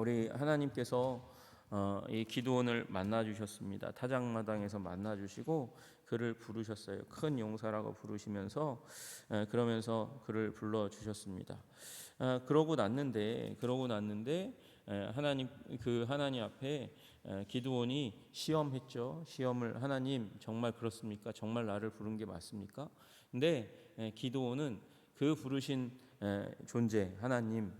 우리 하나님께서 이 기드온을 만나 주셨습니다. 타작마당에서 만나 주시고 그를 부르셨어요. 큰 용사라고 부르시면서 그러면서 그를 불러 주셨습니다. 그러고 났는데 하나님 앞에 기드온이 시험했죠. 시험을 하나님 정말 그렇습니까? 정말 나를 부른 게 맞습니까? 근데 기드온은 그 부르신 존재 하나님,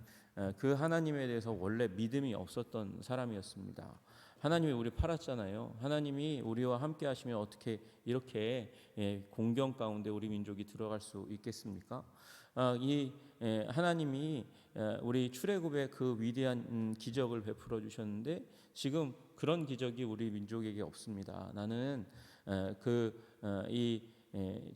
그 하나님에 대해서 원래 믿음이 없었던 사람이었습니다. 하나님이 우리 팔았잖아요. 하나님이 우리와 함께 하시면 어떻게 이렇게 공경 가운데 우리 민족이 들어갈 수 있겠습니까? 이 하나님이 우리 출애굽의 그 위대한 기적을 베풀어 주셨는데 지금 그런 기적이 우리 민족에게 없습니다. 나는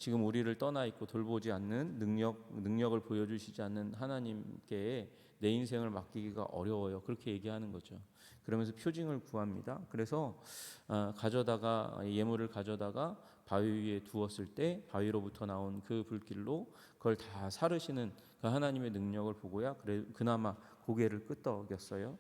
지금 우리를 떠나 있고 돌보지 않는 능력을 보여주시지 않는 하나님께 내 인생을 맡기기가 어려워요. 그렇게 얘기하는 거죠. 그러면서 표징을 구합니다. 그래서 예물을 가져다가 바위 위에 두었을 때 바위로부터 나온 그 불길로 그걸 다 사르시는 그 하나님의 능력을 보고야 그나마 고개를 끄덕였어요.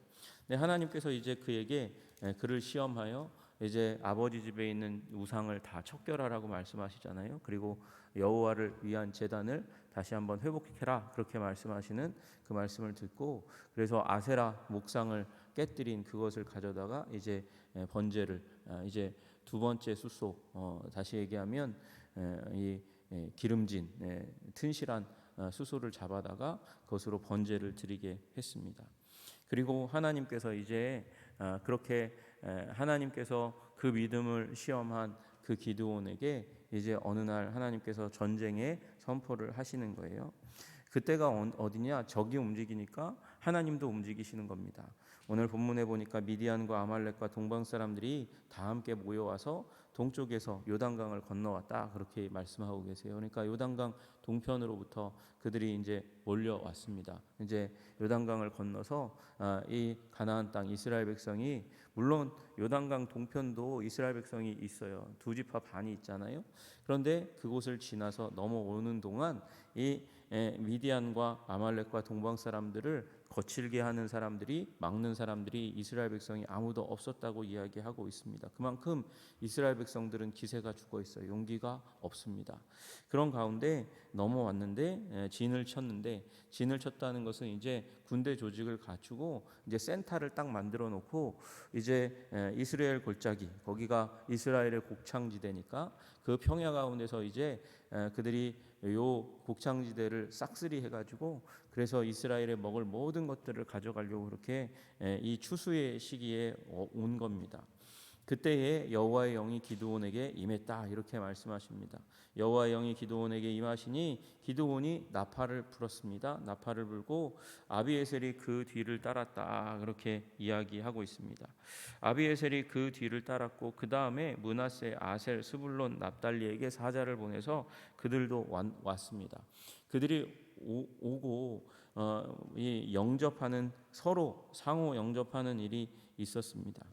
네, 하나님께서 이제 그에게 그를 시험하여 이제 아버지 집에 있는 우상을 다 척결하라고 말씀하시잖아요. 그리고 여호와를 위한 제단을 다시 한번 회복해라 그렇게 말씀하시는 그 말씀을 듣고 그래서 아세라 목상을 깨뜨린 그것을 가져다가 이제 번제를 이제 두 번째 숫소 다시 얘기하면 이 기름진 튼실한 수소를 잡아다가 그것으로 번제를 드리게 했습니다. 그리고 하나님께서 이제 그렇게 하나님께서 그 믿음을 시험한 그 기드온에게 이제 어느 날 하나님께서 전쟁의 선포를 하시는 거예요. 그때가 어디냐? 적이 움직이니까 하나님도 움직이시는 겁니다. 오늘 본문에 보니까 미디안과 아말렉과 동방 사람들이 다 함께 모여와서 동쪽에서 요단강을 건너왔다 그렇게 말씀하고 계세요. 그러니까 요단강 동편으로부터 그들이 이제 몰려왔습니다. 이제 요단강을 건너서 이 가나안 땅 이스라엘 백성이 물론 요단강 동편도 이스라엘 백성이 있어요. 두 지파 반이 있잖아요. 그런데 그곳을 지나서 넘어오는 동안 이 미디안과 아말렉과 동방 사람들을 거칠게 하는 사람들이 막는 사람들이 이스라엘 백성이 아무도 없었다고 이야기하고 있습니다. 그만큼 이스라엘 백성들은 기세가 죽어 있어요. 용기가 없습니다. 그런 가운데 넘어왔는데 진을 쳤다는 것은 이제 군대 조직을 갖추고 이제 센터를 딱 만들어 놓고 이제 이스라엘 골짜기 거기가 이스라엘의 곡창지대니까 그 평야 가운데서 이제 그들이 요 곡창지대를 싹쓸이 해가지고 그래서 이스라엘에 먹을 모든 것들을 가져가려고 그렇게 이 추수의 시기에 온 겁니다. 그때에 여호와의 영이 기드온에게 임했다 이렇게 말씀하십니다. 여호와의 영이 기드온에게 임하시니 기드온이 나팔을 불었습니다. 나팔을 불고 아비에셀이 그 뒤를 따랐다 그렇게 이야기하고 있습니다. 아비에셀이 그 뒤를 따랐고 그 다음에 므낫세, 아셀, 스불론, 납달리에게 사자를 보내서 그들도 왔습니다. 그들이 오고 이 영접하는 서로 상호 영접하는 일이 있었습니다.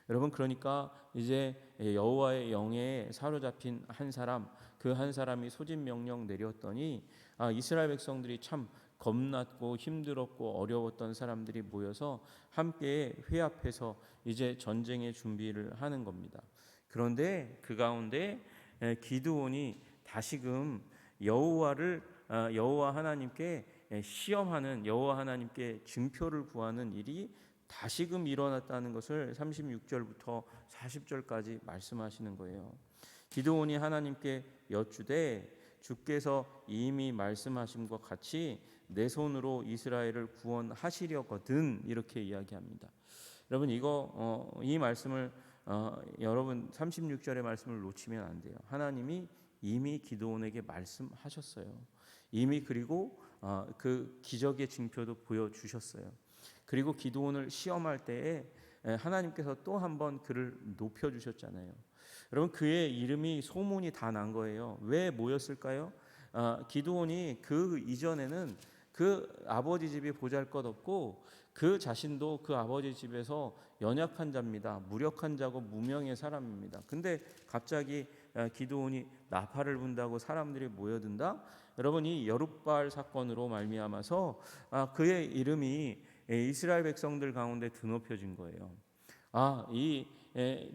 여러분 그러니까 이제 여호와의 영에 사로잡힌 한 사람 그 한 사람이 소집 명령 내렸더니 이스라엘 백성들이 참 겁났고 힘들었고 어려웠던 사람들이 모여서 함께 회합해서 이제 전쟁의 준비를 하는 겁니다. 그런데 그 가운데 기드온이 다시금 여호와 하나님께 시험하는 여호와 하나님께 증표를 구하는 일이 다시금 일어났다는 것을 36절부터 40절까지 말씀하시는 거예요. 기드온이 하나님께 여쭈되 주께서 이미 말씀하심과 같이 내 손으로 이스라엘을 구원하시려거든 이렇게 이야기합니다. 여러분 이 말씀을 여러분 36절의 말씀을 놓치면 안 돼요. 하나님이 이미 기드온에게 말씀하셨어요. 이미 그리고 그 기적의 징표도 보여주셨어요. 그리고 기드온을 시험할 때에 하나님께서 또 한 번 그를 높여주셨잖아요. 여러분 그의 이름이 소문이 다 난 거예요. 왜 모였을까요? 기드온이 그 이전에는 그 아버지 집이 보잘것없고 그 자신도 그 아버지 집에서 연약한 자입니다. 무력한 자고 무명의 사람입니다. 근데 갑자기 기드온이 나팔을 분다고 사람들이 모여든다. 여러분 이 여룻바알 사건으로 말미암아서 그의 이름이 이스라엘 백성들 가운데 드높여진 거예요. 이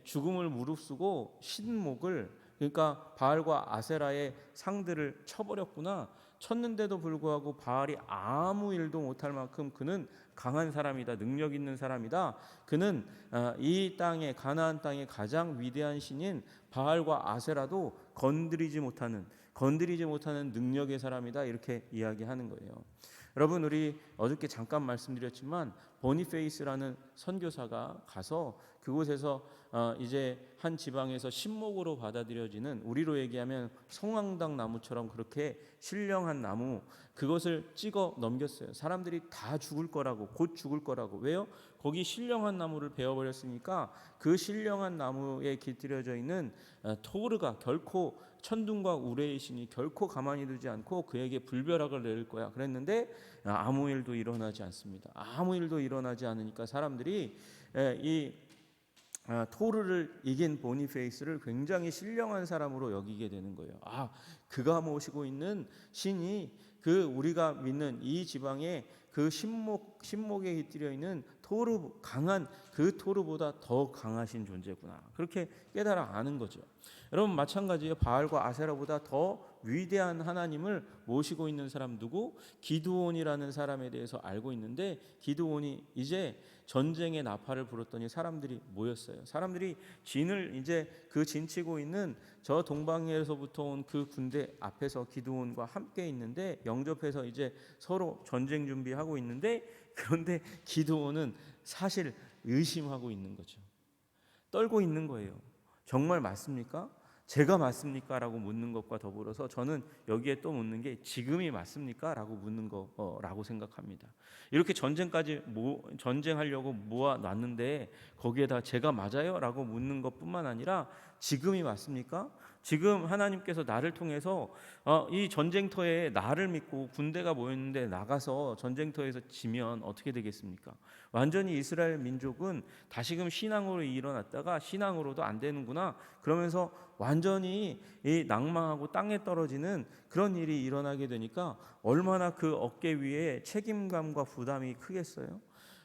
죽음을 무릅쓰고 신목을, 그러니까 바알과 아세라의 상들을 쳐버렸구나. 쳤는데도 불구하고 바알이 아무 일도 못할 만큼 그는 강한 사람이다, 능력 있는 사람이다. 그는 이 땅에, 가나안 땅의 가장 위대한 신인 바알과 아세라도 건드리지 못하는 능력의 사람이다, 이렇게 이야기하는 거예요. 여러분, 우리 어저께 잠깐 말씀드렸지만 보니페이스라는 선교사가 가서 그곳에서 이제 한 지방에서 신목으로 받아들여지는, 우리로 얘기하면 성황당 나무처럼 그렇게 신령한 나무, 그것을 찍어 넘겼어요. 사람들이 다 죽을 거라고, 곧 죽을 거라고. 왜요? 거기 신령한 나무를 베어버렸으니까 그 신령한 나무에 깃들여져 있는 토르가 결코, 천둥과 우레의 신이 결코 가만히 두지 않고 그에게 불벼락을 내릴 거야 그랬는데 아무 일도 일어나지 않습니다. 아무 일도 일어나지 않으니까 사람들이 이 토르를 이긴 보니페이스를 굉장히 신령한 사람으로 여기게 되는 거예요. 그가 모시고 있는 신이 그 우리가 믿는 이 지방의 그 신목에 깃들여 있는 토르, 강한 그 토르보다 더 강하신 존재구나. 그렇게 깨달아 아는 거죠. 여러분, 마찬가지예요. 바알과 아세라보다 더 위대한 하나님을 모시고 있는 사람 누구? 기드온이라는 사람에 대해서 알고 있는데, 기드온이 이제 전쟁의 나팔을 불었더니 사람들이 모였어요. 사람들이 진을 이제 그 진치고 있는 저 동방에서부터 온 그 군대 앞에서 기드온과 함께 있는데, 영접해서 이제 서로 전쟁 준비하고 있는데, 그런데 기드온은 사실 의심하고 있는 거죠. 떨고 있는 거예요. 정말 맞습니까? 제가 맞습니까? 라고 묻는 것과 더불어서 저는 여기에 또 묻는 게 지금이 맞습니까? 라고 묻는 거라고 생각합니다. 이렇게 전쟁하려고 모아놨는데 거기에다 제가 맞아요? 라고 묻는 것뿐만 아니라 지금이 맞습니까? 지금 하나님께서 나를 통해서 이 전쟁터에 나를 믿고 군대가 모였는데 나가서 전쟁터에서 지면 어떻게 되겠습니까? 완전히 이스라엘 민족은 다시금 신앙으로 일어났다가 신앙으로도 안 되는구나, 그러면서 완전히 이 낭망하고 땅에 떨어지는 그런 일이 일어나게 되니까 얼마나 그 어깨 위에 책임감과 부담이 크겠어요?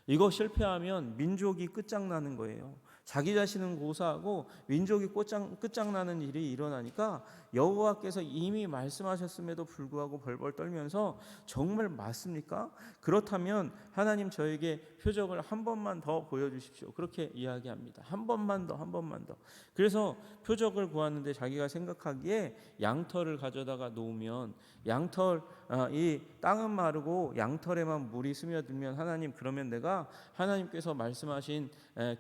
이거 실패하면 민족이 끝장나는 거예요. 자기 자신은 고사하고 민족이 끝장나는 일이 일어나니까 여호와께서 이미 말씀하셨음에도 불구하고 벌벌 떨면서 정말 맞습니까? 그렇다면 하나님 저에게 표적을 한 번만 더 보여주십시오. 그렇게 이야기합니다. 한 번만 더. 그래서 표적을 구하는데 자기가 생각하기에 양털을 가져다가 놓으면 이 땅은 마르고 양털에만 물이 스며들면 하나님, 그러면 내가 하나님께서 말씀하신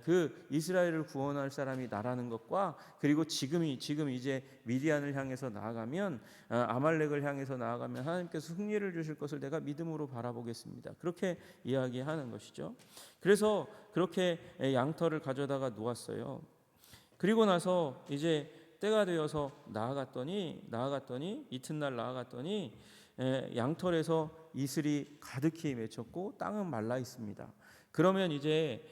그 이스라엘을 구원할 사람이 나라는 것과, 그리고 지금 이제 미디안을 향해서 나아가면, 아말렉을 향해서 나아가면 하나님께서 승리를 주실 것을 내가 믿음으로 바라보겠습니다. 그렇게 이야기하는 것이죠. 그래서 그렇게 양털을 가져다가 놓았어요. 그리고 나서 이제 때가 되어서 나아갔더니 이튿날 나아갔더니 양털에서 이슬이 가득히 맺혔고 땅은 말라 있습니다. 그러면 이제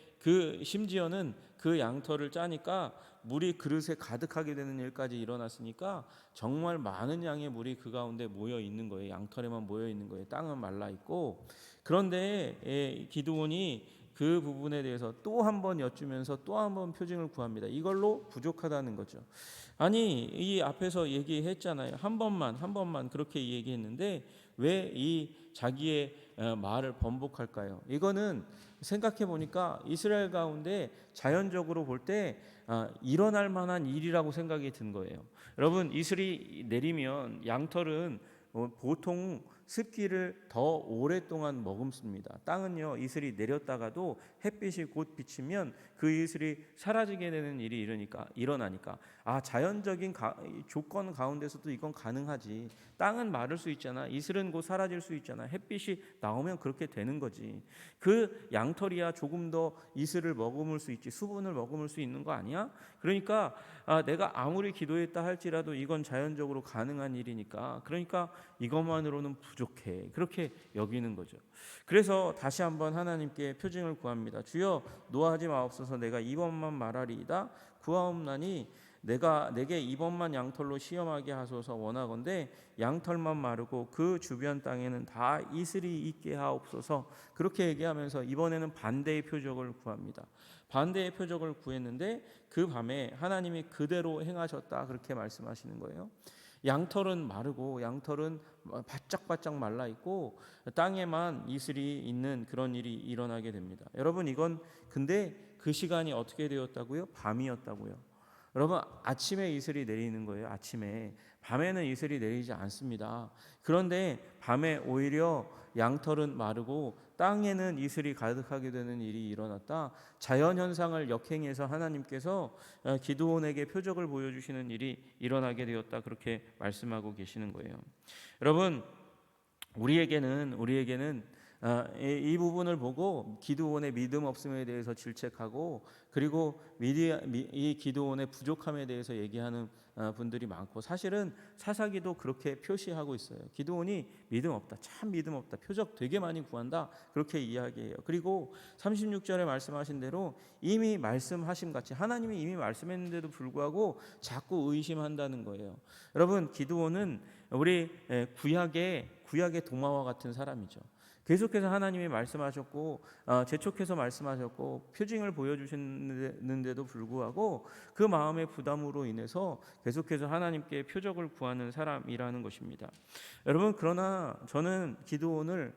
심지어는 그 양털을 짜니까 물이 그릇에 가득하게 되는 일까지 일어났으니까 정말 많은 양의 물이 그 가운데 모여 있는 거예요. 양털에만 모여 있는 거예요. 땅은 말라 있고. 그런데 기드온이 그 부분에 대해서 또 한 번 여쭈면서 또 한 번 표징을 구합니다. 이걸로 부족하다는 거죠. 아니, 이 앞에서 얘기했잖아요. 한 번만 그렇게 얘기했는데 왜 이 자기의 말을 번복할까요? 이거는 생각해 보니까 이스라엘 가운데 자연적으로 볼 때 일어날 만한 일이라고 생각이 든 거예요. 여러분, 이슬이 내리면 양털은 보통 습기를 더 오랫동안 머금습니다. 땅은요, 이슬이 내렸다가도 햇빛이 곧 비치면 그 이슬이 사라지게 되는 일이 일어나니까 자연적인 조건 가운데서도 이건 가능하지. 땅은 마를 수 있잖아. 이슬은 곧 사라질 수 있잖아. 햇빛이 나오면 그렇게 되는 거지. 그 양털이야 조금 더 이슬을 머금을 수 있지, 수분을 머금을 수 있는 거 아니야? 그러니까 내가 아무리 기도했다 할지라도 이건 자연적으로 가능한 일이니까, 그러니까 이것만으로는 부족해, 그렇게 여기는 거죠. 그래서 다시 한번 하나님께 표징을 구합니다. 주여, 노하지 마옵소서. 내가 이번만 말하리이다. 구하옵나니 내게 이번만 양털로 시험하게 하소서. 원하건대 양털만 마르고 그 주변 땅에는 다 이슬이 있게 하옵소서. 그렇게 얘기하면서 이번에는 반대의 표적을 구합니다. 반대의 표적을 구했는데 그 밤에 하나님이 그대로 행하셨다, 그렇게 말씀하시는 거예요. 양털은 마르고 양털은 바짝바짝 말라 있고 땅에만 이슬이 있는 그런 일이 일어나게 됩니다. 여러분, 이건 근데 그 시간이 어떻게 되었다고요? 밤이었다고요. 여러분, 아침에 이슬이 내리는 거예요. 아침에. 밤에는 이슬이 내리지 않습니다. 그런데 밤에 오히려 양털은 마르고 땅에는 이슬이 가득하게 되는 일이 일어났다. 자연현상을 역행해서 하나님께서 기드온에게 표적을 보여주시는 일이 일어나게 되었다, 그렇게 말씀하고 계시는 거예요. 여러분, 우리에게는 이 부분을 보고 기드온의 믿음 없음에 대해서 질책하고, 그리고 이 기드온의 부족함에 대해서 얘기하는 분들이 많고, 사실은 사사기도 그렇게 표시하고 있어요. 기드온이 믿음 없다, 참 믿음 없다, 표적 되게 많이 구한다, 그렇게 이야기해요. 그리고 36절에 말씀하신 대로 이미 말씀하신 같이 하나님이 이미 말씀했는데도 불구하고 자꾸 의심한다는 거예요. 여러분, 기드온은 우리 구약의 도마와 같은 사람이죠. 계속해서 하나님이 말씀하셨고 재촉해서 말씀하셨고 표징을 보여주셨는데도 불구하고 그 마음의 부담으로 인해서 계속해서 하나님께 표적을 구하는 사람이라는 것입니다. 여러분, 그러나 저는 기드온을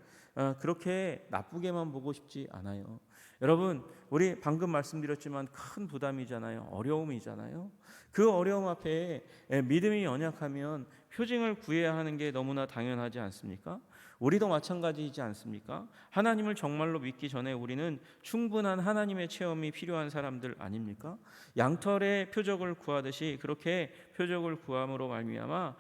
그렇게 나쁘게만 보고 싶지 않아요. 여러분, 우리 방금 말씀드렸지만 큰 부담이잖아요. 어려움이잖아요. 그 어려움 앞에 믿음이 연약하면 표징을 구해야 하는 게 너무나 당연하지 않습니까? 우리도 마찬가지이지 않습니까? 하나님을 정말로 믿기 전에 우리는 충분한 하나님의 체험이 필요한 사람들 아닙니까? 양털의 표적을 구하듯이 그렇게 표적을 구함으로 말미암아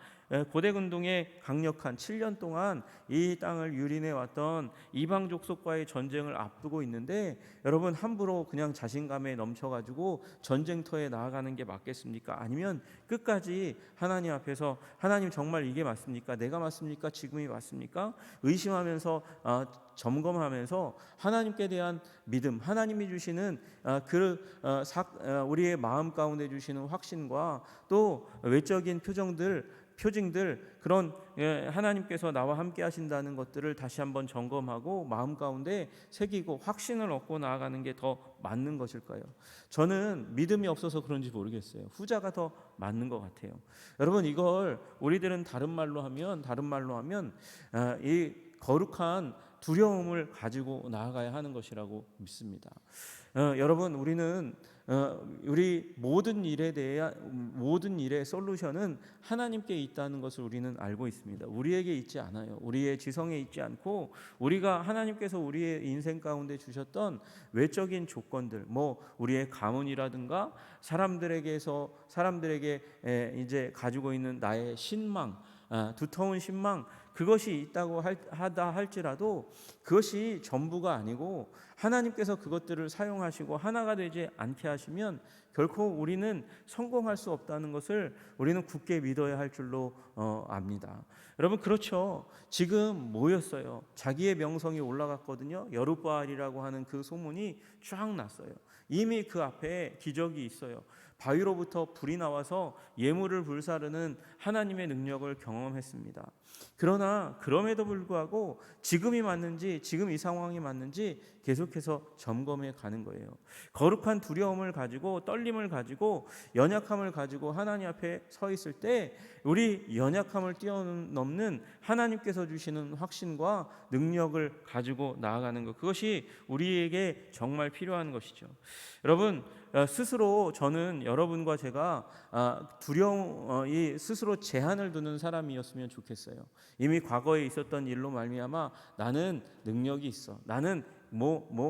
고대 근동의 강력한 7년 동안 이 땅을 유린해 왔던 이방 족속과의 전쟁을 앞두고 있는데, 여러분, 함부로 그냥 자신감에 넘쳐가지고 전쟁터에 나아가는 게 맞겠습니까? 아니면 끝까지 하나님 앞에서 하나님 정말 이게 맞습니까? 내가 맞습니까? 지금이 맞습니까? 의심하면서 점검하면서 하나님께 대한 믿음, 하나님이 주시는 우리의 마음 가운데 주시는 확신과 또 외적인 표징들, 그런 하나님께서 나와 함께 하신다는 것들을 다시 한번 점검하고 마음 가운데 새기고 확신을 얻고 나아가는 게 더 맞는 것일까요? 저는 믿음이 없어서 그런지 모르겠어요. 후자가 더 맞는 것 같아요. 여러분, 이걸 우리들은 다른 말로 하면 이 거룩한 두려움을 가지고 나아가야 하는 것이라고 믿습니다. 여러분, 우리 모든 일의 솔루션은 하나님께 있다는 것을 우리는 알고 있습니다. 우리에게 있지 않아요. 우리의 지성에 있지 않고, 우리가 하나님께서 우리의 인생 가운데 주셨던 외적인 조건들, 우리의 가문이라든가 사람들에게 이제 가지고 있는 나의 신망, 두터운 신망, 그것이 있다고 하다 할지라도 그것이 전부가 아니고 하나님께서 그것들을 사용하시고 하나가 되지 않게 하시면 결코 우리는 성공할 수 없다는 것을 우리는 굳게 믿어야 할 줄로 압니다. 여러분, 그렇죠. 지금 모였어요. 자기의 명성이 올라갔거든요. 여룻바알이라고 하는 그 소문이 쫙 났어요. 이미 그 앞에 기적이 있어요. 바위로부터 불이 나와서 예물을 불사르는 하나님의 능력을 경험했습니다. 그러나 그럼에도 불구하고 지금 이 상황이 맞는지 계속해서 점검해 가는 거예요. 거룩한 두려움을 가지고, 떨림을 가지고, 연약함을 가지고 하나님 앞에 서 있을 때 우리 연약함을 뛰어넘는 하나님께서 주시는 확신과 능력을 가지고 나아가는 것, 그것이 우리에게 정말 필요한 것이죠. 여러분, 저는 여러분과 제가 스스로 제한을 두는 사람이었으면 좋겠어요. 이미 과거에 있었던 일로 말미암아 나는 능력이 있어, 나는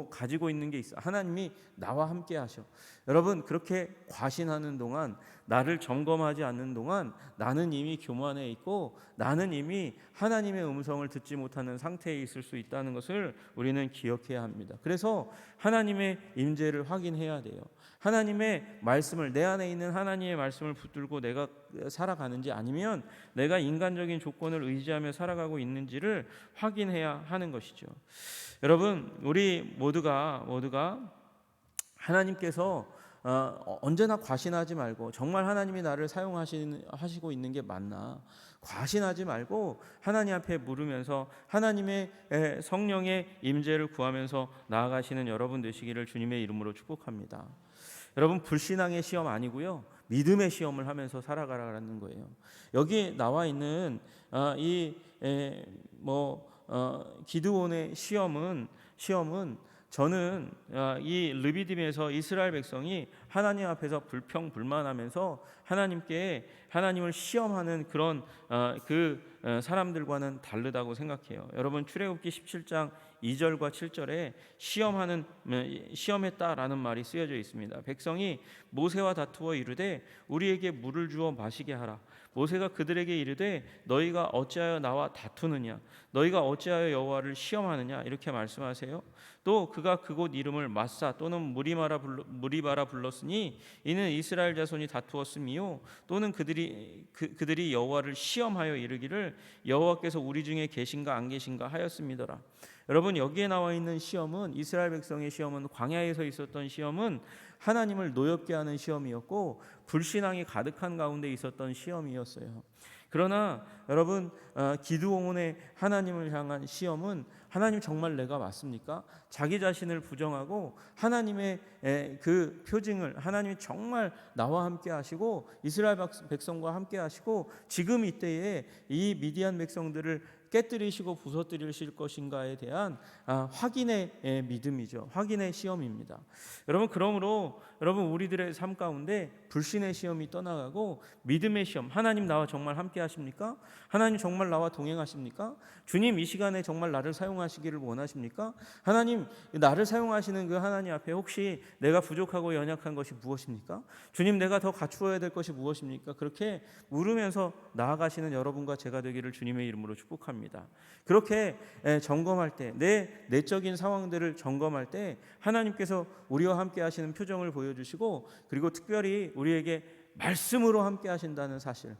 가지고 있는 게 있어, 하나님이 나와 함께 하셔. 여러분, 그렇게 과신하는 동안, 나를 점검하지 않는 동안 나는 이미 교만해 있고 나는 이미 하나님의 음성을 듣지 못하는 상태에 있을 수 있다는 것을 우리는 기억해야 합니다. 그래서 하나님의 임재를 확인해야 돼요. 하나님의 말씀을, 내 안에 있는 하나님의 말씀을 붙들고 내가 살아가는지, 아니면 내가 인간적인 조건을 의지하며 살아가고 있는지를 확인해야 하는 것이죠. 여러분, 우리 모두가 하나님께서 언제나 과신하지 말고 정말 하나님이 나를 사용하시고 있는 게 맞나 과신하지 말고 하나님 앞에 물으면서 하나님의 성령의 임재를 구하면서 나아가시는 여러분 되시기를 주님의 이름으로 축복합니다. 여러분 불신앙의 시험 아니고요. 믿음의 시험을 하면서 살아가라는 거예요. 여기 나와 있는 기드온의 시험은 저는 이 르비딤에서 이스라엘 백성이 하나님 앞에서 불평불만하면서 하나님을 시험하는 그런 사람들과는 다르다고 생각해요. 여러분 출애굽기 17장 2절과 7절에 시험했다라는 말이 쓰여져 있습니다. 백성이 모세와 다투어 이르되 우리에게 물을 주어 마시게 하라. 모세가 그들에게 이르되 너희가 어찌하여 나와 다투느냐 너희가 어찌하여 여호와를 시험하느냐 이렇게 말씀하세요. 또 그가 그곳 이름을 마사 또는 무리바라 불렀으니 이는 이스라엘 자손이 다투었음이요 또는 그들이 여호와를 시험하여 이르기를 여호와께서 우리 중에 계신가 안 계신가 하였음이더라. 여러분 여기에 나와 있는 시험은 이스라엘 백성의 시험은 광야에서 있었던 시험은 하나님을 노엽게 하는 시험이었고 불신앙이 가득한 가운데 있었던 시험이었어요. 그러나 여러분 기드온의 하나님을 향한 시험은 하나님 정말 내가 맞습니까? 자기 자신을 부정하고 하나님의 그 표징을 하나님이 정말 나와 함께 하시고 이스라엘 백성과 함께 하시고 지금 이때에 이 미디안 백성들을 깨뜨리시고 부서뜨리실 것인가에 대한 확인의 믿음이죠. 확인의 시험입니다. 여러분 그러므로 우리들의 삶 가운데 불신의 시험이 떠나가고 믿음의 시험 하나님 나와 정말 함께 하십니까? 하나님 정말 나와 동행하십니까? 주님 이 시간에 정말 나를 사용하시기를 원하십니까? 하나님 나를 사용하시는 그 하나님 앞에 혹시 내가 부족하고 연약한 것이 무엇입니까? 주님 내가 더 갖추어야 될 것이 무엇입니까? 그렇게 물으면서 나아가시는 여러분과 제가 되기를 주님의 이름으로 축복합니다. 그렇게 점검할 때 내 내적인 상황들을 점검할 때 하나님께서 우리와 함께 하시는 표정을 보여주시고 그리고 특별히 우리에게 말씀으로 함께 하신다는 사실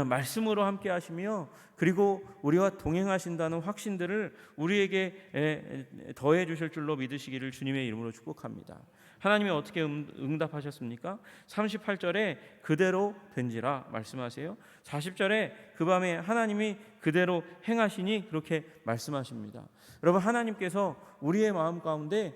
말씀으로 함께 하시며 그리고 우리와 동행하신다는 확신들을 우리에게 더해 주실 줄로 믿으시기를 주님의 이름으로 축복합니다. 하나님이 어떻게 응답하셨습니까? 38절에 그대로 된지라 말씀하세요. 40절에 그 밤에 하나님이 그대로 행하시니 그렇게 말씀하십니다. 여러분 하나님께서 우리의 마음 가운데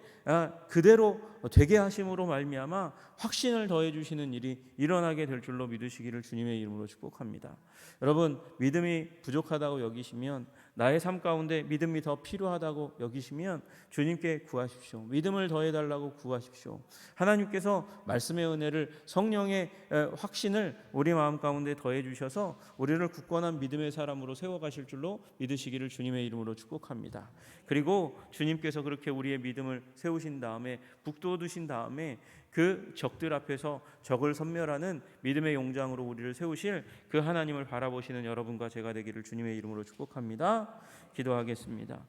그대로 되게 하심으로 말미암아 확신을 더해 주시는 일이 일어나게 될 줄로 믿으시기를 주님의 이름으로 축복합니다. 여러분 믿음이 부족하다고 여기시면 나의 삶 가운데 믿음이 더 필요하다고 여기시면 주님께 구하십시오. 믿음을 더해달라고 구하십시오. 하나님께서 말씀의 은혜를 성령의 확신을 우리 마음 가운데 더해 주셔서 우리를 굳건한 믿음의 사람으로 세워가실 줄로 믿으시기를 주님의 이름으로 축복합니다. 그리고 주님께서 그렇게 우리의 믿음을 세우신 다음에 북돋우신 다음에 그 적들 앞에서 적을 섬멸하는 믿음의 용장으로 우리를 세우실 그 하나님을 바라보시는 여러분과 제가 되기를 주님의 이름으로 축복합니다. 기도하겠습니다.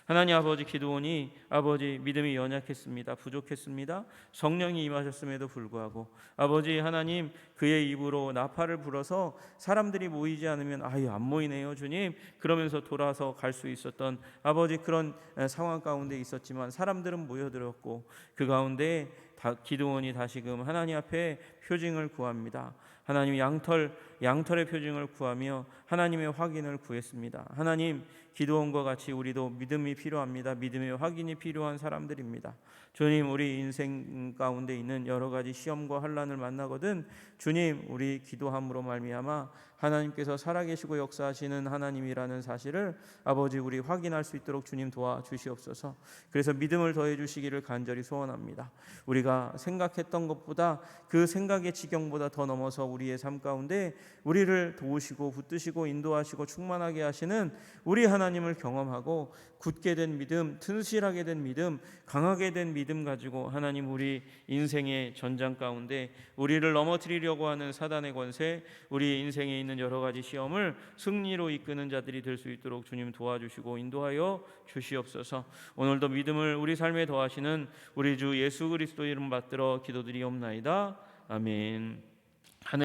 하나님 아버지 기드온이 아버지 믿음이 연약했습니다. 부족했습니다. 성령이 임하셨음에도 불구하고 아버지 하나님 그의 입으로 나팔을 불어서 사람들이 모이지 않으면 안 모이네요 주님 그러면서 돌아서 갈 수 있었던 아버지 그런 상황 가운데 있었지만 사람들은 모여들었고 그 가운데 기드온이 다시금 하나님 앞에 표징을 구합니다. 하나님 양털의 표징을 구하며 하나님의 확인을 구했습니다. 하나님 기드온과 같이 우리도 믿음이 필요합니다. 믿음의 확인이 필요한 사람들입니다. 주님 우리 인생 가운데 있는 여러 가지 시험과 환난을 만나거든 주님 우리 기도함으로 말미암아 하나님께서 살아계시고 역사하시는 하나님이라는 사실을 아버지 우리 확인할 수 있도록 주님 도와주시옵소서. 그래서 믿음을 더해 주시기를 간절히 소원합니다. 우리가 생각했던 것보다 그 생각의 지경보다 더 넘어서 우리의 삶 가운데 우리를 도우시고 붙드시고 인도하시고 충만하게 하시는 우리 하나님을 경험하고 굳게 된 믿음, 튼실하게 된 믿음, 강하게 된 믿음 가지고 하나님 우리 인생의 전장 가운데 우리를 넘어뜨리려고 하는 사단의 권세, 우리 인생에 있는 여러 가지 시험을 승리로 이끄는 자들이 될 수 있도록 주님 도와주시고 인도하여 주시옵소서. 오늘도 믿음을 우리 삶에 더하시는 우리 주 예수 그리스도 이름 받들어 기도드리옵나이다. 아멘.